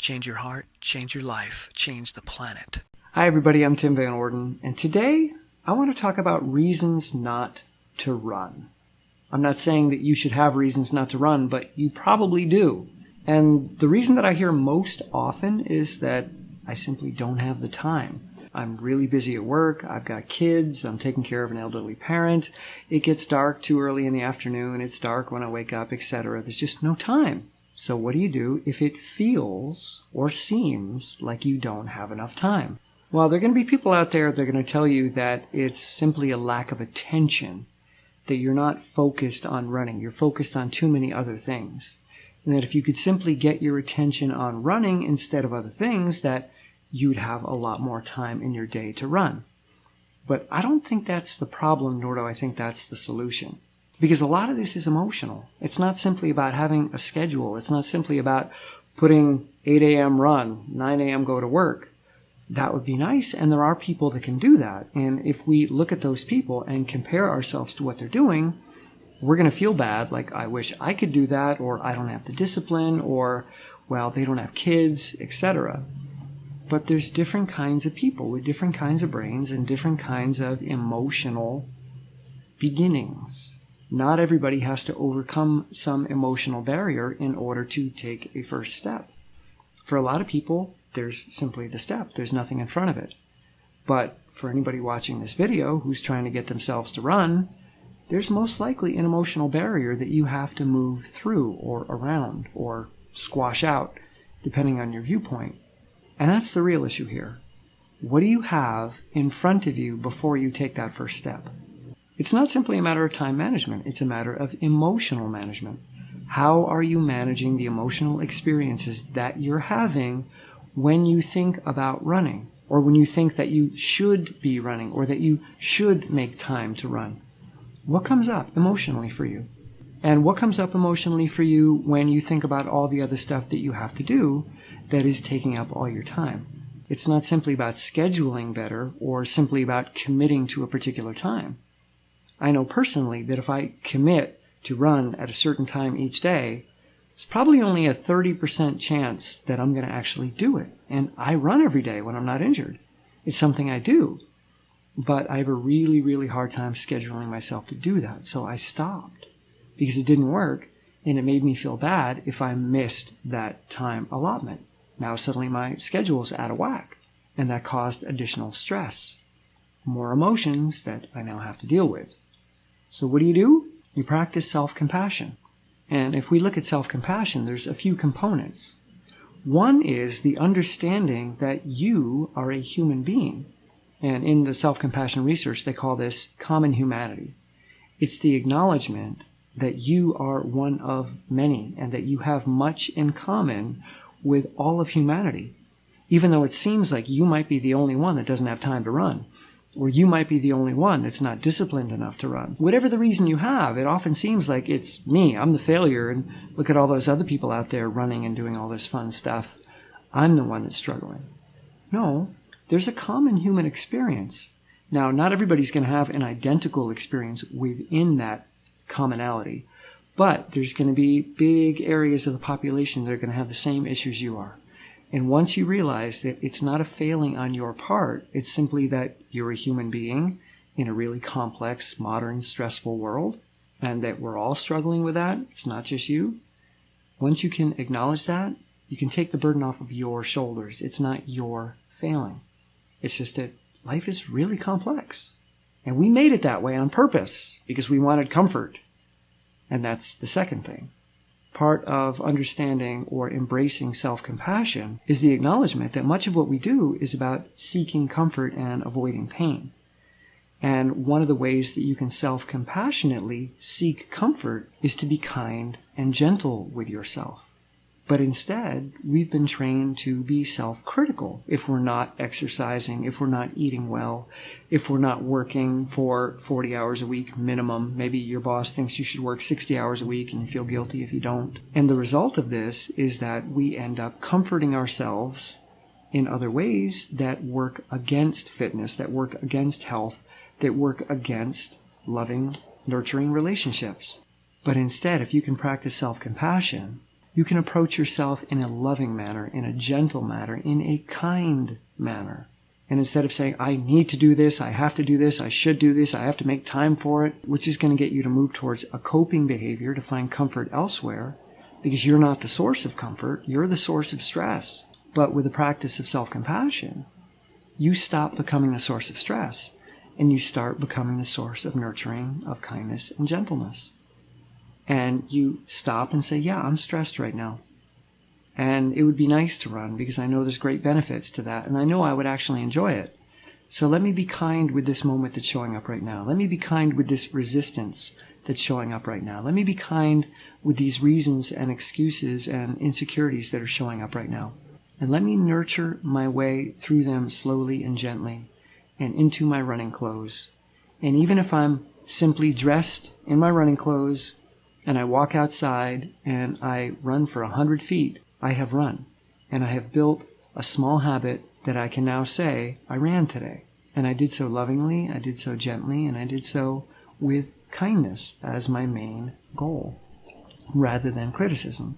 Change your heart, change your life, change the planet. Hi everybody, I'm Tim Van Orden, and today I want to talk about reasons not to run. I'm not saying that you should have reasons not to run, but you probably do. And the reason that I hear most often is that I simply don't have the time. I'm really busy at work, I've got kids, I'm taking care of an elderly parent, it gets dark too early in the afternoon, it's dark when I wake up, etc. There's just no time. So what do you do if it feels or seems like you don't have enough time? Well, there are going to be people out there that are going to tell you that it's simply a lack of attention, that you're not focused on running, you're focused on too many other things. And that if you could simply get your attention on running instead of other things, that you'd have a lot more time in your day to run. But I don't think that's the problem, nor do I think that's the solution. Because a lot of this is emotional. It's not simply about having a schedule. It's not simply about putting 8 a.m. run, 9 a.m. go to work. That would be nice, and there are people that can do that. And if we look at those people and compare ourselves to what they're doing, we're going to feel bad, like, I wish I could do that, or I don't have the discipline, or, well, they don't have kids, etc. But there's different kinds of people with different kinds of brains and different kinds of emotional beginnings. Not everybody has to overcome some emotional barrier in order to take a first step. For a lot of people, there's simply the step. There's nothing in front of it. But for anybody watching this video who's trying to get themselves to run, there's most likely an emotional barrier that you have to move through or around or squash out, depending on your viewpoint. And that's the real issue here. What do you have in front of you before you take that first step? It's not simply a matter of time management. It's a matter of emotional management. How are you managing the emotional experiences that you're having when you think about running, or when you think that you should be running, or that you should make time to run? What comes up emotionally for you? And what comes up emotionally for you when you think about all the other stuff that you have to do that is taking up all your time? It's not simply about scheduling better or simply about committing to a particular time. I know personally that if I commit to run at a certain time each day, it's probably only a 30% chance that I'm going to actually do it. And I run every day when I'm not injured. It's something I do. But I have a really, really hard time scheduling myself to do that. So I stopped because it didn't work, and it made me feel bad if I missed that time allotment. Now suddenly my schedule's out of whack, and that caused additional stress, more emotions that I now have to deal with. So what do? You practice self-compassion. And if we look at self-compassion, there's a few components. One is the understanding that you are a human being. And in the self-compassion research, they call this common humanity. It's the acknowledgement that you are one of many and that you have much in common with all of humanity. Even though it seems like you might be the only one that doesn't have time to run, or you might be the only one that's not disciplined enough to run. Whatever the reason you have, it often seems like it's me, I'm the failure, and look at all those other people out there running and doing all this fun stuff. I'm the one that's struggling. No, there's a common human experience. Now, not everybody's going to have an identical experience within that commonality, but there's going to be big areas of the population that are going to have the same issues you are. And once you realize that it's not a failing on your part, it's simply that you're a human being in a really complex, modern, stressful world, and that we're all struggling with that, it's not just you. Once you can acknowledge that, you can take the burden off of your shoulders. It's not your failing. It's just that life is really complex. And we made it that way on purpose because we wanted comfort. And that's the second thing. Part of understanding or embracing self-compassion is the acknowledgement that much of what we do is about seeking comfort and avoiding pain. And one of the ways that you can self-compassionately seek comfort is to be kind and gentle with yourself. But instead, we've been trained to be self-critical if we're not exercising, if we're not eating well, if we're not working for 40 hours a week minimum. Maybe your boss thinks you should work 60 hours a week and you feel guilty if you don't. And the result of this is that we end up comforting ourselves in other ways that work against fitness, that work against health, that work against loving, nurturing relationships. But instead, if you can practice self-compassion, You can approach yourself in a loving manner, in a gentle manner, in a kind manner. And instead of saying, I need to do this, I have to do this, I should do this, I have to make time for it, which is going to get you to move towards a coping behavior to find comfort elsewhere, because you're not the source of comfort, you're the source of stress. But with the practice of self-compassion, you stop becoming the source of stress, and you start becoming the source of nurturing, of kindness and gentleness. And you stop and say, yeah, I'm stressed right now. And it would be nice to run because I know there's great benefits to that, and I know I would actually enjoy it. So let me be kind with this moment that's showing up right now. Let me be kind with this resistance that's showing up right now. Let me be kind with these reasons and excuses and insecurities that are showing up right now. And let me nurture my way through them slowly and gently and into my running clothes. And even if I'm simply dressed in my running clothes and I walk outside and I run for 100 feet, I have run. And I have built a small habit that I can now say, I ran today. And I did so lovingly, I did so gently, and I did so with kindness as my main goal, rather than criticism.